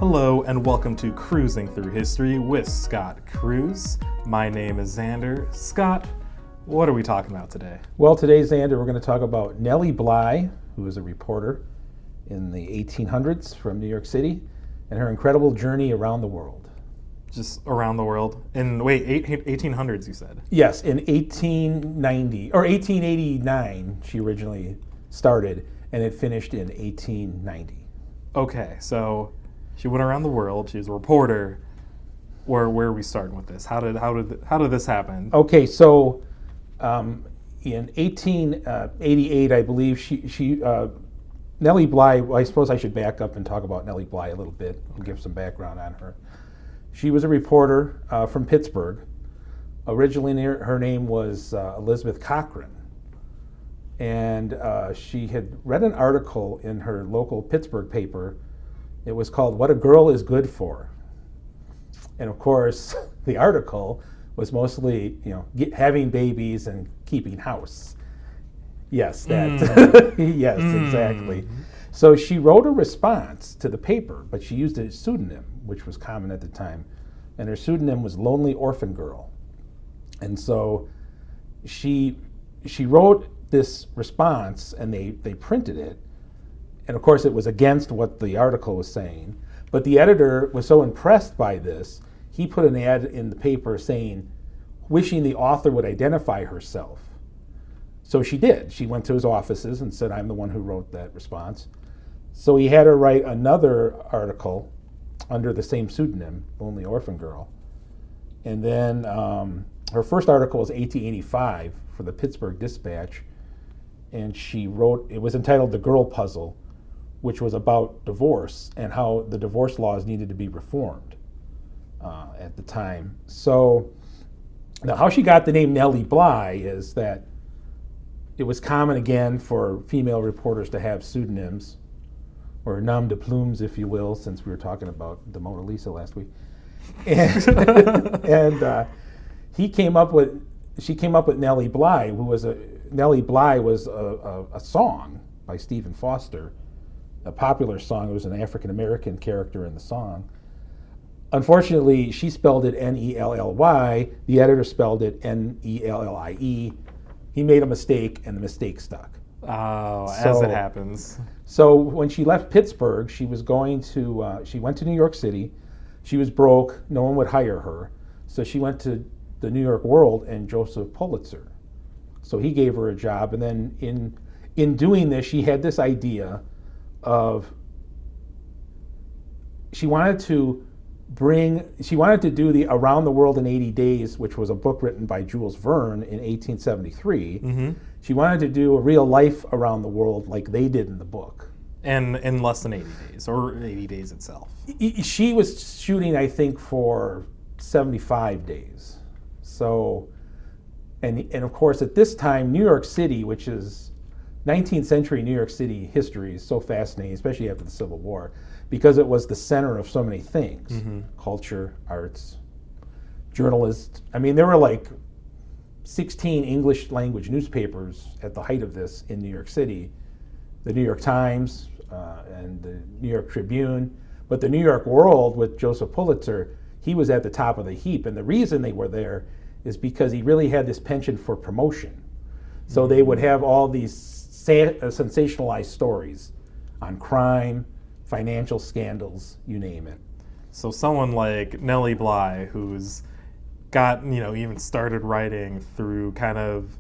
Hello and welcome to Cruising Through History with Scott Cruz. My name is Xander. Scott, what are we talking about today? Well, today, Xander, we're going to talk about Nellie Bly, who was a reporter in the 1800s from New York City, and her incredible journey around the world. Just around the world? In, 1800s you said? Yes, in 1890, or 1889 she originally started, and it finished in 1890. Okay, so she went around the world. She was a reporter. Where are we starting with this? How did this happen? Okay, so in 1888, I believe Nellie Bly. Well, I suppose I should back up and talk about Nellie Bly a little bit and give some background on her. She was a reporter from Pittsburgh. Originally, her name was Elizabeth Cochran, and she had read an article in her local Pittsburgh paper. It was called "What a Girl is Good For," and of course, the article was mostly, having babies and keeping house. Yes, that. Yes, exactly. So she wrote a response to the paper, but she used a pseudonym, which was common at the time, and her pseudonym was Lonely Orphan Girl. And so she wrote this response, and they printed it. And of course, it was against what the article was saying. But the editor was so impressed by this, he put an ad in the paper saying, wishing the author would identify herself. So she did. She went to his offices and said, I'm the one who wrote that response. So he had her write another article under the same pseudonym, Lonely Orphan Girl. And then her first article was 1885 for the Pittsburgh Dispatch. And she wrote, it was entitled The Girl Puzzle, which was about divorce and how the divorce laws needed to be reformed at the time. So now how she got the name Nellie Bly is that it was common again for female reporters to have pseudonyms, or nom de plumes, if you will, since we were talking about the Mona Lisa last week. And she came up with Nellie Bly, Nellie Bly was a song by Stephen Foster, a popular song. It was an African-American character in the song. Unfortunately, she spelled it N-E-L-L-Y. The editor spelled it N-E-L-L-I-E. He made a mistake, and the mistake stuck. Oh, as it happens. So when she left Pittsburgh, she went to New York City. She was broke. No one would hire her. So she went to the New York World and Joseph Pulitzer. So he gave her a job. And then in doing this, she had this idea of she wanted to do the Around the World in 80 Days, which was a book written by Jules Verne in 1873. Mm-hmm. She wanted to do a real life around the world like they did in the book. And in less than 80 days, or 80 days itself. She was shooting, I think, for 75 days. So, and of course, at this time, New York City, which is 19th century New York City history, is so fascinating, especially after the Civil War, because it was the center of so many things, culture, arts, journalists. I mean, there were like 16 English language newspapers at the height of this in New York City, the New York Times and the New York Tribune. But the New York World with Joseph Pulitzer, he was at the top of the heap. And the reason they were there is because he really had this penchant for promotion. So they would have all these sensationalized stories on crime, financial scandals, you name it. So someone like Nellie Bly, who's got, even started writing through kind of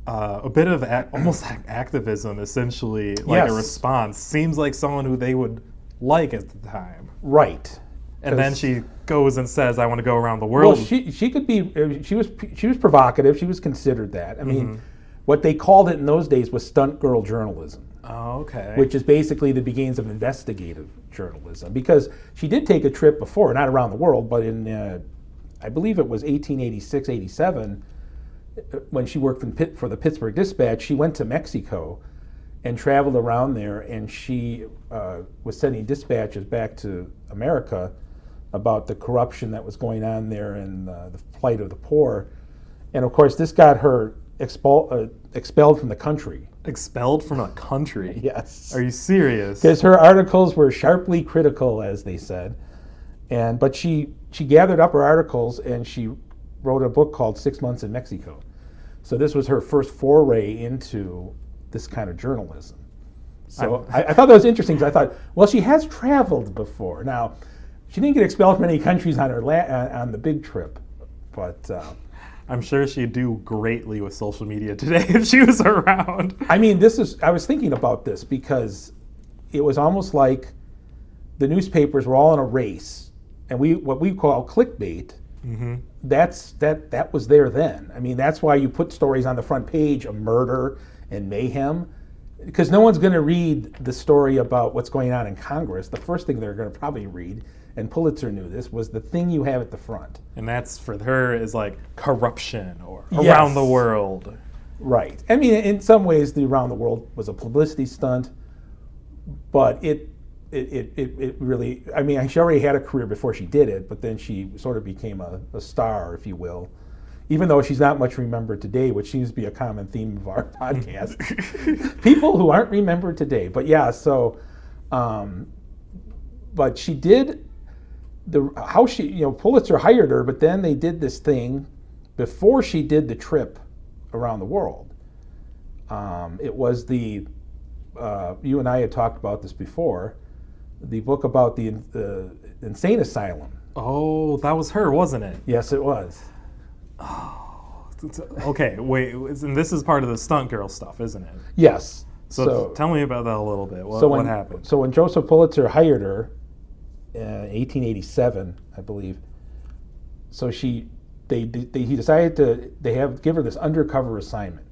a bit of almost activism, essentially, like yes. a response, seems like someone who they would like at the time. Right. And then she goes and says, I want to go around the world. Well, she could be, she was provocative, she was considered that. I mean, what they called it in those days was stunt girl journalism. Oh, okay. Which is basically the beginnings of investigative journalism. Because she did take a trip before, not around the world, but in, I believe it was 1886, 87, when she worked for the Pittsburgh Dispatch, she went to Mexico and traveled around there, and she was sending dispatches back to America about the corruption that was going on there and the plight of the poor. And of course, this got her expelled from the country Expelled from a country? Yes. Are you serious? Because her articles were sharply critical, as they said. But she gathered up her articles and she wrote a book called 6 Months in Mexico. So this was her first foray into this kind of journalism. So I thought that was interesting because I thought, well, she has traveled before. Now, she didn't get expelled from any countries on her on the big trip, but I'm sure she'd do greatly with social media today if she was around. I mean, I was thinking about this because it was almost like the newspapers were all in a race, and what we call clickbait. Mm-hmm. That was there then. I mean, that's why you put stories on the front page of murder and mayhem, because no one's going to read the story about what's going on in Congress. The first thing they're going to probably read, and Pulitzer knew this, was the thing you have at the front. And that's, for her, is like corruption or Yes. around the world. Right. I mean, in some ways, the Around the World was a publicity stunt, but it really, I mean, she already had a career before she did it, but then she sort of became a star, if you will, even though she's not much remembered today, which seems to be a common theme of our podcast. People who aren't remembered today. But yeah, so, but she did, Pulitzer hired her, but then they did this thing before she did the trip around the world. It was you and I had talked about this before, the book about the insane asylum. Oh, that was her, wasn't it? Yes, it was. Oh, okay, wait, and this is part of the stunt girl stuff, isn't it? Yes. So tell me about that a little bit. What happened? So when Joseph Pulitzer hired her in 1887, I believe, so he decided to give her this undercover assignment.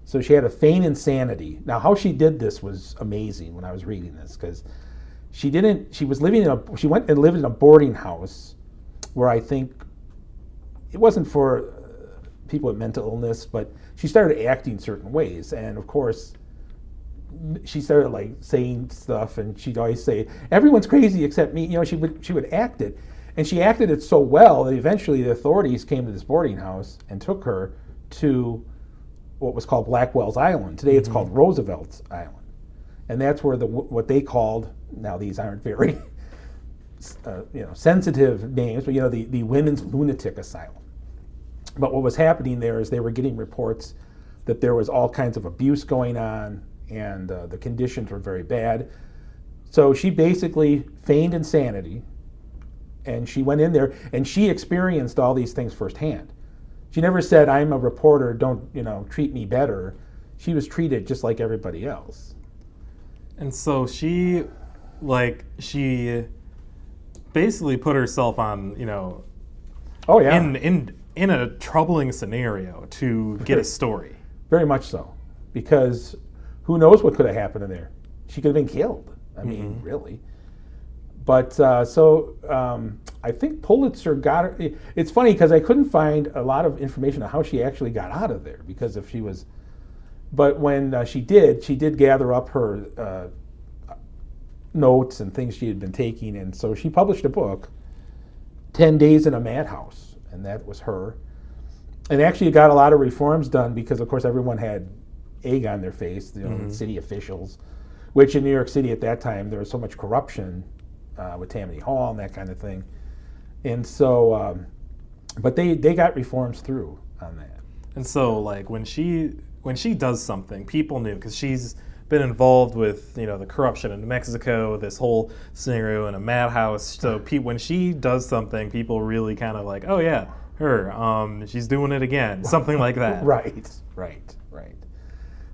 So she had to feign insanity. Now, how she did this was amazing when I was reading this, because she went and lived in a boarding house where I think it wasn't for people with mental illness, but she started acting certain ways. And of course, she started like saying stuff, and she'd always say, "Everyone's crazy except me." You know, she would act it. And she acted it so well that eventually the authorities came to this boarding house and took her to what was called Blackwell's Island. Today it's called Roosevelt's Island. And that's where what they called, now these aren't very sensitive names, but the Women's Lunatic Asylum. But what was happening there is they were getting reports that there was all kinds of abuse going on, and the conditions were very bad. So she basically feigned insanity, and she went in there, and she experienced all these things firsthand. She never said, "I'm a reporter, don't treat me better." She was treated just like everybody else. And so she basically put herself on, Oh yeah, in a troubling scenario to get a story. Very much so, because who knows what could have happened in there? She could have been killed. I mean, really. But I think Pulitzer got her. It's funny because I couldn't find a lot of information on how she actually got out of there, because if she was. But when she did gather up her notes and things she had been taking, and so she published a book, 10 Days in a Madhouse, and that was her. And actually it got a lot of reforms done because, of course, everyone had egg on their face, city officials, which in New York City at that time, there was so much corruption with Tammany Hall and that kind of thing. And so, but they got reforms through on that. And so, like, when she does something, people knew, because she's been involved with the corruption in Mexico, this whole scenario in a madhouse. So when she does something, people really kind of like, oh yeah, her, she's doing it again, something like that. Right.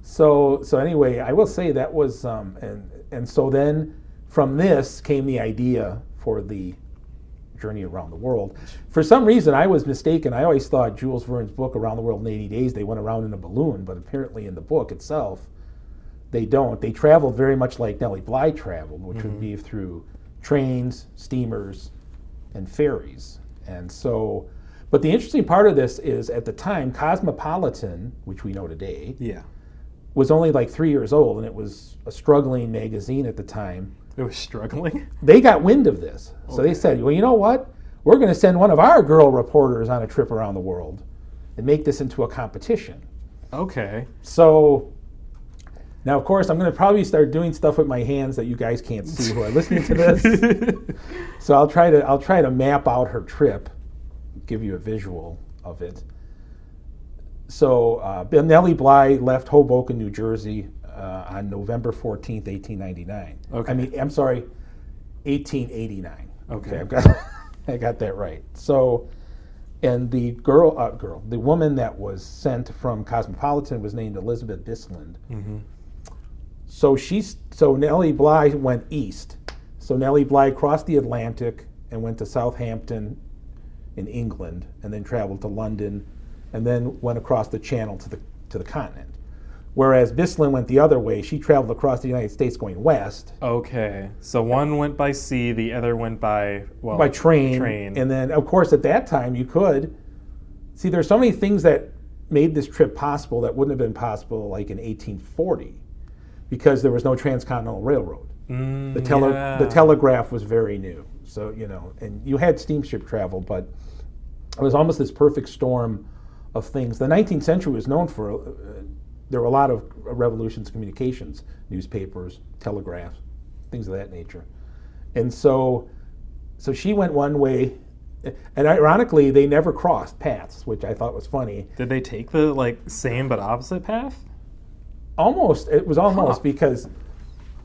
So anyway, I will say that was and so then from this came the idea for the journey around the world. For some reason, I was mistaken. I always thought Jules Verne's book, Around the World in 80 Days, they went around in a balloon, but apparently in the book itself, they don't. They traveled very much like Nellie Bly traveled, which would be through trains, steamers, and ferries. And so, but the interesting part of this is, at the time, Cosmopolitan, which we know today, was only like 3 years old, and it was a struggling magazine at the time. It was struggling? They got wind of this. So they said, well, you know what? We're going to send one of our girl reporters on a trip around the world and make this into a competition. Okay. So Now, of course, I'm going to probably start doing stuff with my hands that you guys can't see who are listening to this. So I'll try to map out her trip, give you a visual of it. So Nellie Bly left Hoboken, New Jersey on November 14th, 1899. Okay. I mean, I'm sorry, 1889. Okay. I got that right. So, and the the woman that was sent from Cosmopolitan was named Elizabeth Bisland. Mm-hmm. So Nellie Bly went east. So Nellie Bly crossed the Atlantic and went to Southampton in England, and then traveled to London, and then went across the Channel to the continent. Whereas Bisland went the other way. She traveled across the United States going west. Okay, so one went by sea, the other went by train. And then, of course, at that time, you could see there's so many things that made this trip possible that wouldn't have been possible like in 1840, because there was no transcontinental railroad. The telegraph was very new. So, and you had steamship travel, but it was almost this perfect storm of things. The 19th century was known for, there were a lot of revolutions, communications, newspapers, telegraphs, things of that nature. And so she went one way, and ironically, they never crossed paths, which I thought was funny. Did they take the same but opposite path? Almost. It was almost because...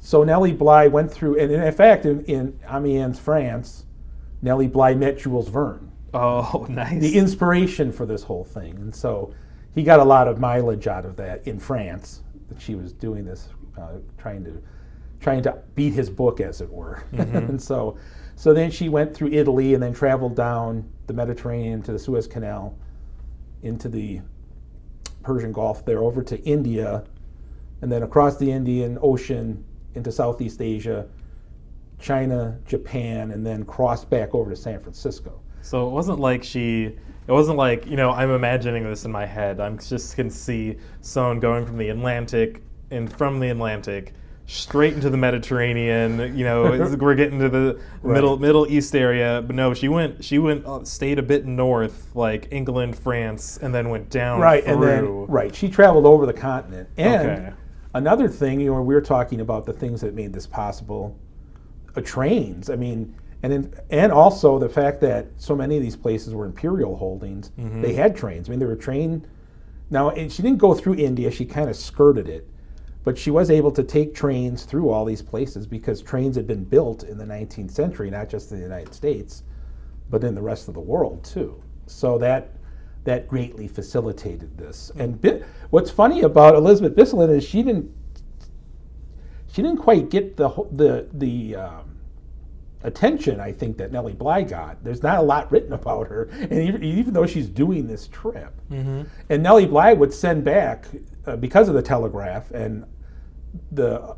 So Nellie Bly went through, and in fact, in Amiens, France, Nellie Bly met Jules Verne. Oh, nice. The inspiration for this whole thing. And so he got a lot of mileage out of that in France, that she was doing this, trying to beat his book, as it were. Mm-hmm. And so then she went through Italy and then traveled down the Mediterranean to the Suez Canal, into the Persian Gulf there, over to India, and then across the Indian Ocean into Southeast Asia, China, Japan, and then crossed back over to San Francisco. So it wasn't like I'm imagining this in my head. I'm just can see someone going from the Atlantic straight into the Mediterranean. We're getting to the Middle East area, but no, stayed a bit north, like England, France, and then went down through. She traveled over the continent. And another thing, we were talking about the things that made this possible, trains. I mean, and also the fact that so many of these places were imperial holdings. Mm-hmm. They had trains. I mean, they were trained. Now, she didn't go through India. She kind of skirted it. But she was able to take trains through all these places because trains had been built in the 19th century, not just in the United States, but in the rest of the world, too. So that greatly facilitated this. And what's funny about Elizabeth Bisland is she didn't quite get the attention, I think, that Nellie Bly got. There's not a lot written about her, and even though she's doing this trip. Mm-hmm. And Nellie Bly would send back, because of the telegraph and the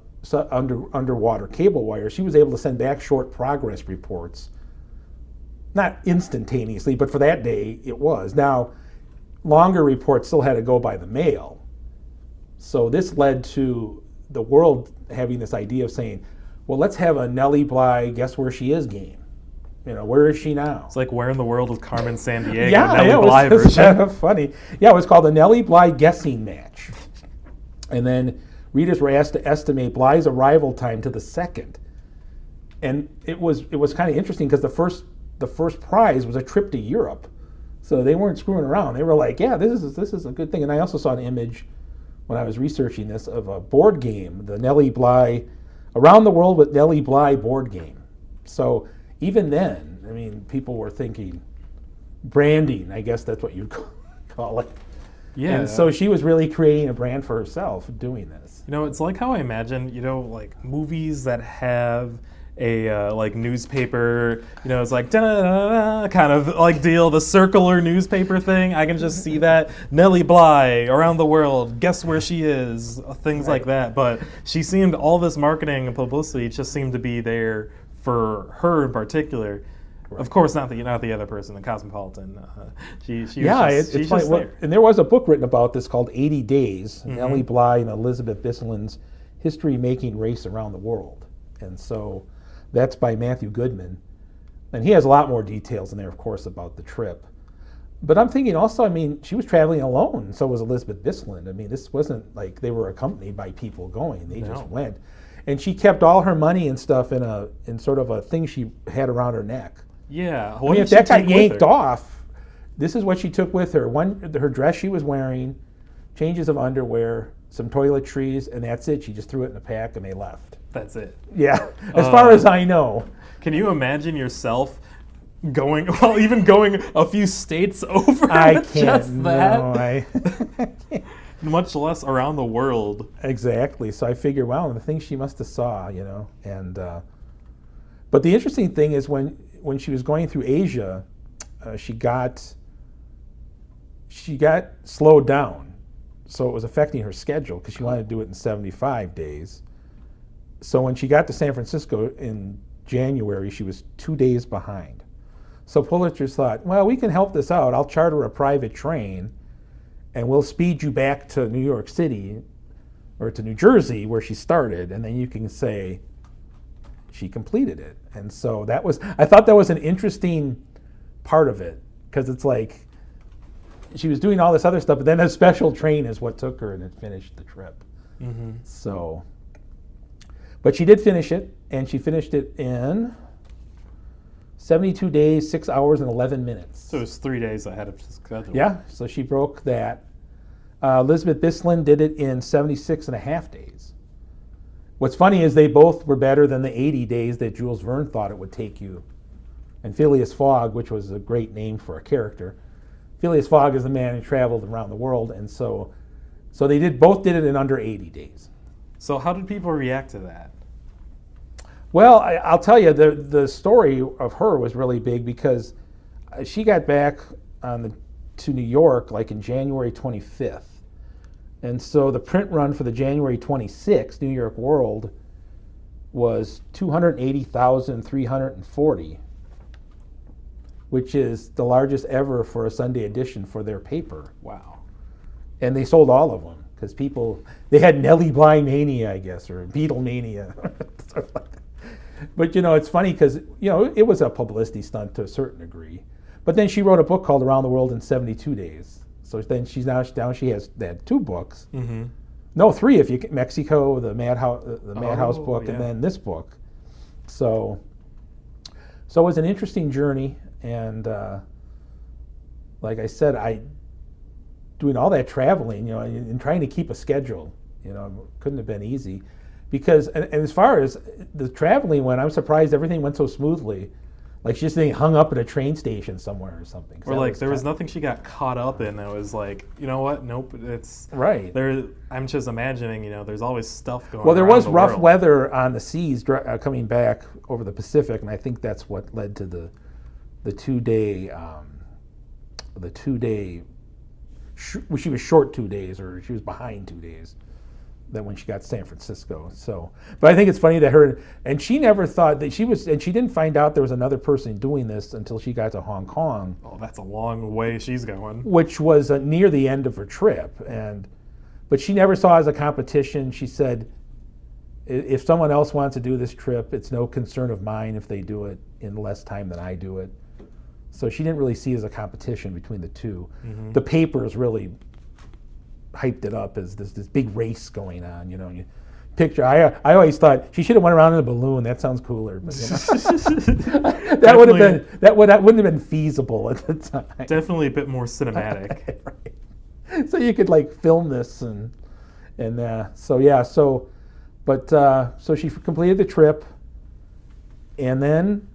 underwater cable wire, she was able to send back short progress reports. Not instantaneously, but for that day it was. Now, longer reports still had to go by the mail. So this led to the world having this idea of saying, well, let's have a Nellie Bly guess where she is game. Where is she now? It's like Where in the World is Carmen Sandiego? Nellie Bly version. It's kind of funny. Yeah, it was called the Nellie Bly guessing match. And then readers were asked to estimate Bly's arrival time to the second. And it was kind of interesting because the first prize was a trip to Europe. So they weren't screwing around. They were like, yeah, this is a good thing. And I also saw an image when I was researching this of a board game, the Nellie Bly, Around the World with Nellie Bly board game. So even then, I mean, people were thinking branding, I guess that's what you'd call it. Yeah. And so she was really creating a brand for herself doing this. It's like how I imagine, like movies that have a newspaper, it's like da-da-da-da kind of like deal, the circular newspaper thing. I can just see that. Nellie Bly, Around the World, guess where she is, things like that. But she seemed, all this marketing and publicity just seemed to be there for her in particular. Right. Of course, not the other person, the Cosmopolitan. It's funny. Well, and there was a book written about this called 80 Days, mm-hmm. Nellie Bly and Elizabeth Bisland's history-making race around the world. And so that's by Matthew Goodman. And he has a lot more details in there, of course, about the trip. But I'm thinking also, I mean, she was traveling alone, and so was Elizabeth Bisland. I mean, this wasn't like they were accompanied by people going. They just went. And she kept all her money and stuff in sort of a thing she had around her neck. Yeah. I mean, if that got yanked off, this is what she took with her. Her dress she was wearing, changes of underwear, some toiletries, and that's it. She just threw it in a pack and they left. That's it. Yeah, as far as I know. Can you imagine yourself going a few states over I with can't, just that? No, I can't. Much less around the world. Exactly. So I figure, wow, the things she must have saw, and but the interesting thing is when she was going through Asia, she got slowed down, so it was affecting her schedule because she wanted to do it in 75 days. So when she got to San Francisco in January, she was 2 days behind. So Pulitzer's thought, well, we can help this out. I'll charter a private train, and we'll speed you back to New York City or to New Jersey where she started, and then you can say she completed it. And so I thought that was an interesting part of it, because it's like she was doing all this other stuff, but then a special train is what took her and it finished the trip. Mm-hmm. So, but she did finish it, and she finished it in 72 days, 6 hours, and 11 minutes. So it was 3 days ahead of schedule. Yeah, so she broke that. Elizabeth Bisland did it in 76 and a half days. What's funny is they both were better than the 80 days that Jules Verne thought it would take you. And Phileas Fogg, which was a great name for a character, Phileas Fogg is the man who traveled around the world, and so they both did it in under 80 days. So how did people react to that? Well, I'll tell you, the story of her was really big because she got back to New York like in January 25th. And so the print run for the January 26th New York World was 280,340, which is the largest ever for a Sunday edition for their paper. Wow. And they sold all of them because they had Nellie Bly mania, I guess, or Beatle mania. Sort of like that. But, it's funny because, it was a publicity stunt to a certain degree. But then she wrote a book called Around the World in 72 Days. So then she has 2 books. Mm-hmm. No, 3 if you Mexico, the Madhouse book, and then this book. So it was an interesting journey, and like I said, doing all that traveling, and trying to keep a schedule, couldn't have been easy. Because, and as far as the traveling went, I'm surprised everything went so smoothly. Like she's just hung up at a train station somewhere or something. Or like there was nothing she got caught up in that was like, you know what? Nope, it's right. There, I'm just imagining, there's always stuff going on. Well, there was rough weather on the seas coming back over the Pacific, and I think that's what led to the 2 day. She was short 2 days, or she was behind 2 days. Than when she got to San Francisco. So, but I think it's funny that she never thought that she didn't find out there was another person doing this until she got to Hong Kong. Oh, that's a long way she's going. Which was near the end of her trip, but she never saw it as a competition. She said, if someone else wants to do this trip, it's no concern of mine if they do it in less time than I do it. So she didn't really see it as a competition between the two. Mm-hmm. The papers really hyped it up as this big race going on, You picture. I always thought she should have went around in a balloon. That sounds cooler. But, that wouldn't have been feasible at the time. Definitely a bit more cinematic. Right. So you could film this and so she completed the trip, and then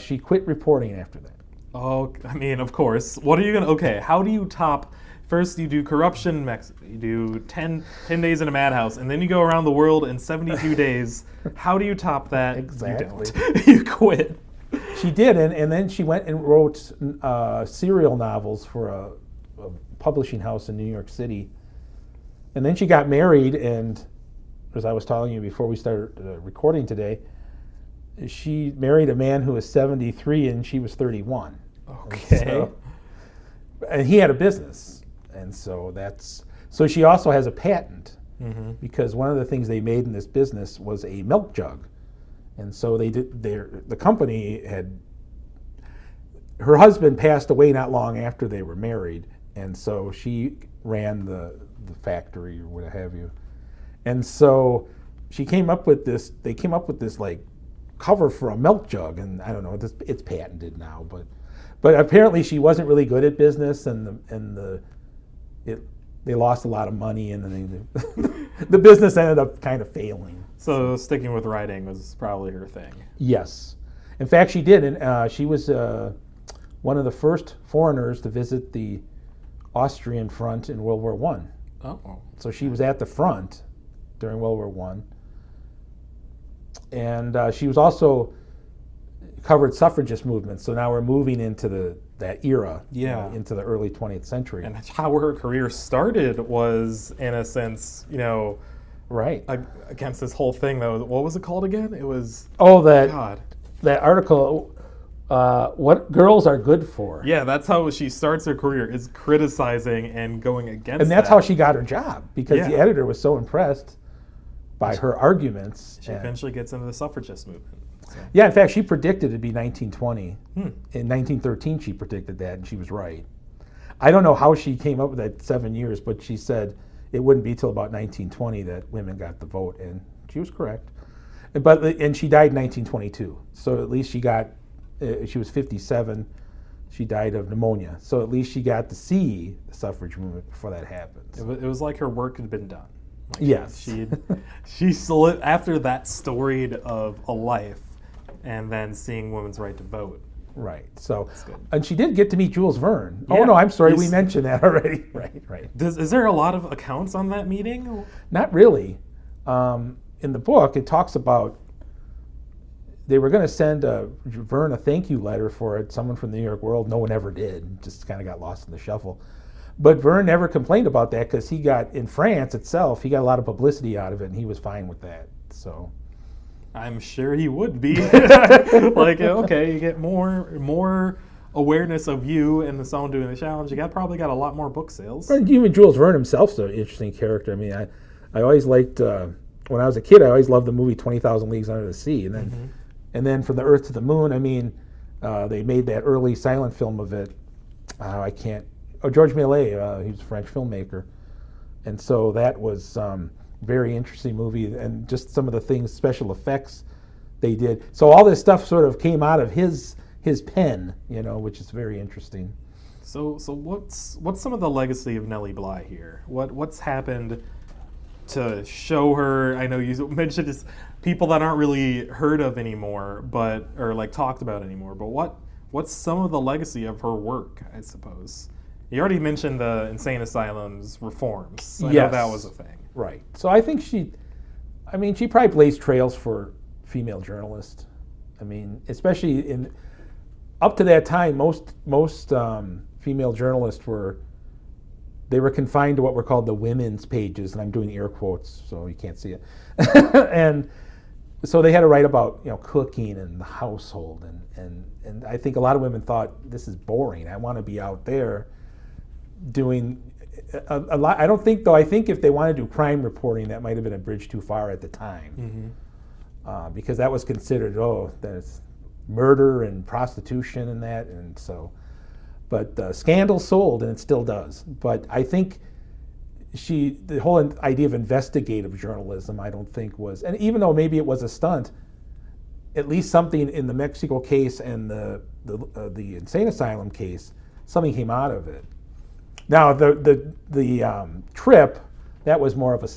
she quit reporting after that. Oh, I mean, of course. What are you gonna? Okay, how do you top? First, you do corruption in Mexico. You do 10 days in a madhouse, and then you go around the world in 72 days. How do you top that? Exactly. You don't. You quit. She did, and then she went and wrote serial novels for a publishing house in New York City. And then she got married, and as I was telling you before we started recording today, she married a man who was 73 and she was 31. Okay. And he had a business. And so she also has a patent, mm-hmm. because one of the things they made in this business was a milk jug. And so the company her husband passed away not long after they were married, and so she ran the factory or what have you. And so she came up with this. They came up with this like cover for a milk jug, and I don't know. It's patented now, but apparently she wasn't really good at business, they lost a lot of money, and then the business ended up kind of failing. So sticking with writing was probably her thing. Yes, in fact, she did, and she was one of the first foreigners to visit the Austrian front in World War I. Oh. So she was at the front during World War I. And she was also covered suffragist movements. So now we're moving into that era, into the early 20th century. And how her career started was, in a sense, right against this whole thing. Though, what was it called again? It was that article. What girls are good for. Yeah, that's how she starts her career, is criticizing and going against. And that's how she got her job, because the editor was so impressed by her arguments. She eventually gets into the suffragist movement. So. Yeah, in fact, she predicted it'd be 1920. In 1913, she predicted that, and she was right. I don't know how she came up with that 7 years, but she said it wouldn't be till about 1920 that women got the vote, and she was correct. And she died in 1922, so at least she got. She was 57. She died of pneumonia, so at least she got to see the suffrage movement before that happened. It was like her work had been done. Like yes, she still, after that storied of a life, and then seeing women's right to vote. Right. So, and she did get to meet Jules Verne. Yeah. Oh no, I'm sorry, we mentioned that already. Right. Is there a lot of accounts on that meeting? Not really. In the book, it talks about they were going to send Verne a thank you letter for it. Someone from the New York World. No one ever did. Just kind of got lost in the shuffle. But Verne never complained about that, because he got, in France itself, he got a lot of publicity out of it, and he was fine with that. So, I'm sure he would be. Like, okay, you get more awareness of you and someone doing the challenge. You probably got a lot more book sales. But even Jules Verne himself's an interesting character. I mean, I always liked, when I was a kid, I always loved the movie 20,000 Leagues Under the Sea. And then From the Earth to the Moon, I mean, they made that early silent film of it. Georges Méliès, he was a French filmmaker. And so that was very interesting movie, and just some of the things, special effects they did. So all this stuff sort of came out of his pen, which is very interesting. So what's some of the legacy of Nellie Bly here? What's happened to show her? I know you mentioned it's people that aren't really heard of anymore, or like talked about anymore. But what's some of the legacy of her work, I suppose? You already mentioned the insane asylum's reforms. I know that was a thing. Right. So I think she probably blazed trails for female journalists. I mean, especially up to that time, most female journalists were confined to what were called the women's pages, and I'm doing air quotes so you can't see it. And so they had to write about cooking and the household, and I think a lot of women thought, this is boring. I want to be out there doing a lot. I don't think, though. I think if they wanted to do crime reporting, that might have been a bridge too far at the time, because that was considered that's murder and prostitution and that, and so. But Scandal sold, and it still does. But I think the whole idea of investigative journalism, I don't think was, and even though maybe it was a stunt, at least something in the Mexico case and the insane asylum case, something came out of it. Now the trip, that was more of a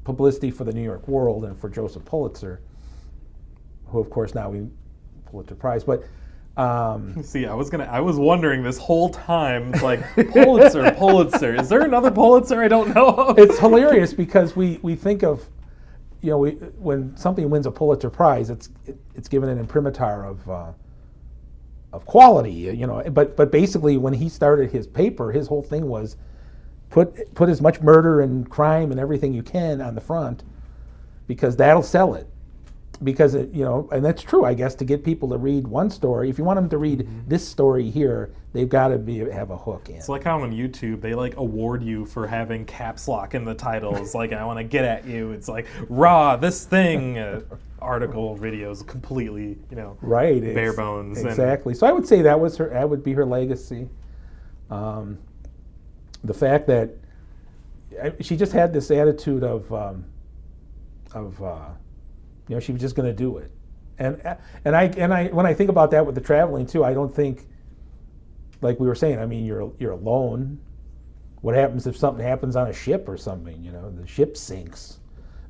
publicity for the New York World and for Joseph Pulitzer, who of course now we Pulitzer Prize, but. See, I was wondering this whole time, like, Pulitzer. Is there another Pulitzer I don't know of? It's hilarious because we think of, when something wins a Pulitzer Prize, it's given an imprimatur of quality, But basically, when he started his paper, his whole thing was put as much murder and crime and everything you can on the front, because that'll sell it. because and that's true, I guess, to get people to read one story. If you want them to read this story here, they've got to have a hook in. It's like how on YouTube they like award you for having caps lock in the titles. Like, I want to get at you. It's like raw this thing. Article videos completely, right, bare bones. Exactly. So I would say that would be her legacy. The fact that she just had this attitude of she was just going to do it, and I when I think about that with the traveling too, I don't think, like we were saying, I mean, you're alone. What happens if something happens on a ship or something? The ship sinks.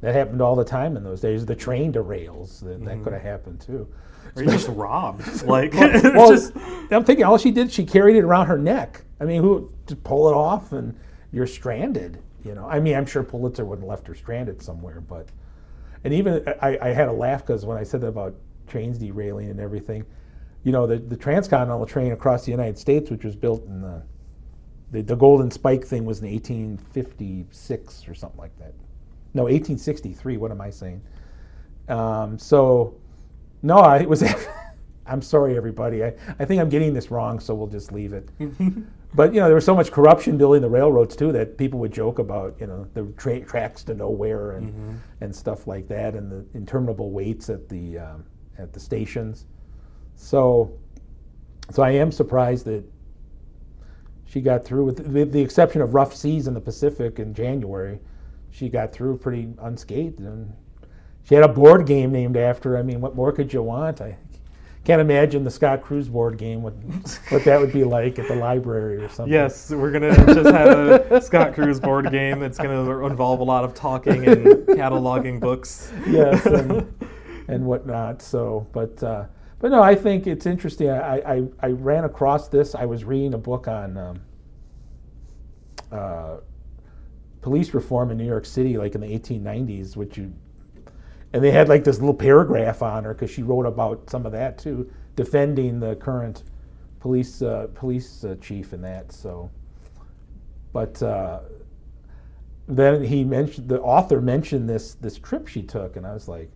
That happened all the time in those days. The train derails. That could have happened too. Or you just robbed. Like, I'm thinking all she did, she carried it around her neck. I mean, who just pull it off and you're stranded. I mean, I'm sure Pulitzer wouldn't have left her stranded somewhere, but. And even I had a laugh because when I said that about trains derailing and everything, the transcontinental train across the United States, which was built in the Golden Spike thing, was in 1856 or something like that. No, 1863. What am I saying? It was. I'm sorry, everybody. I think I'm getting this wrong, so we'll just leave it. But there was so much corruption building the railroads too that people would joke about the tracks to nowhere and stuff like that, and the interminable waits at the stations. So I am surprised that she got through with the exception of rough seas in the Pacific in January. She got through pretty unscathed, and she had a board game named after her. I mean, what more could you want? I can't imagine the Scott Cruz board game, what that would be like at the library or something. Yes, we're going to just have a Scott Cruz board game that's going to involve a lot of talking and cataloging books. Yes, and whatnot. So, but no, I think it's interesting. I ran across this. I was reading a book on police reform in New York City, like in the 1890s, and they had like this little paragraph on her because she wrote about some of that too, defending the current police chief in that. So, but then the author mentioned this trip she took, and I was like,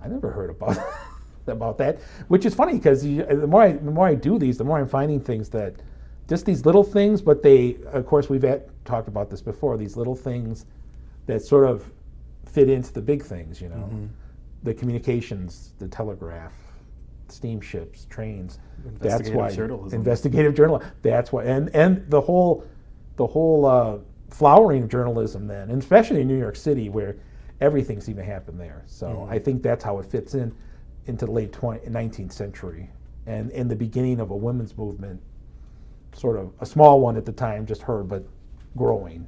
I never heard about that, which is funny because the more I do these, the more I'm finding things that just these little things, but they, of course, we've talked about this before, these little things that sort of fit into the big things, the communications, the telegraph, steamships, trains. Investigative journalism. That's why, and the whole flowering of journalism then, and especially in New York City where everything seemed to happen there. So I think that's how it fits into the late 19th century and in the beginning of a women's movement, sort of a small one at the time, just her, but growing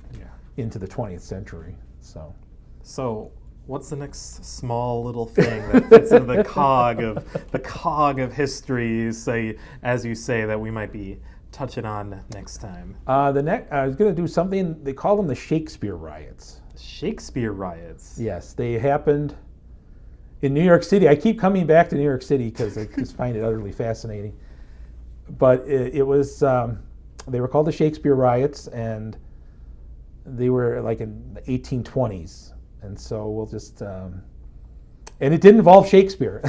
into the 20th century. So what's the next small little thing that fits into the cog of history, as you say, that we might be touching on next time? I was going to do something, they call them the Shakespeare riots. Shakespeare riots? Yes, they happened in New York City. I keep coming back to New York City because I just find it utterly fascinating. But it was, they were called the Shakespeare riots, and they were like in the 1820s. And so we'll just, and it didn't involve Shakespeare.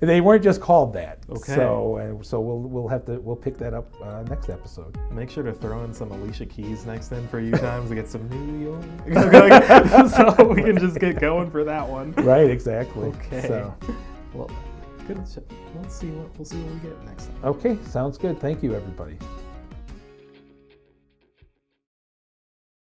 They weren't just called that. Okay. So we'll pick that up next episode. Make sure to throw in some Alicia Keys next in for you times to get some New York, so we can just get going for that one. Right. Exactly. Okay. So, well, good. We'll see what we get next time. Okay. Sounds good. Thank you, everybody.